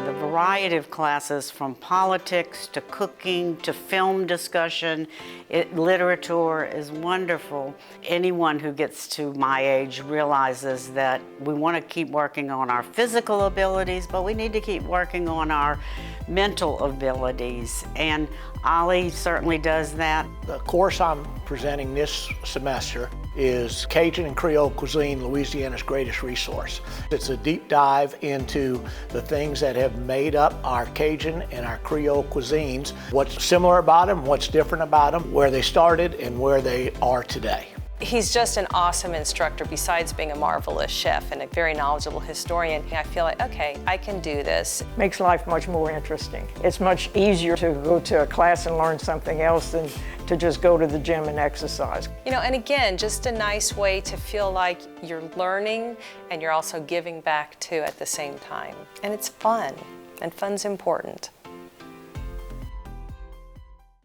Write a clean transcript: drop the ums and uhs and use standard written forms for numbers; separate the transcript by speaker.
Speaker 1: The variety of classes from politics to cooking to film discussion, literature is wonderful. Anyone who gets to my age realizes that we want to keep working on our physical abilities, but we need to keep working on our mental abilities, and OLLI certainly does that.
Speaker 2: The course I'm presenting this semester is Cajun and Creole Cuisine, Louisiana's greatest resource. It's a deep dive into the things that have made up our Cajun and our Creole cuisines, what's similar about them, what's different about them, where they started and where they are today.
Speaker 3: He's just an awesome instructor besides being a marvelous chef and a very knowledgeable historian. I feel like, okay, I can do this.
Speaker 4: Makes life much more interesting. It's much easier to go to a class and learn something else than to just go to the gym and exercise.
Speaker 3: You know, and again, just a nice way to feel like you're learning and you're also giving back too at the same time. And it's fun, and fun's important.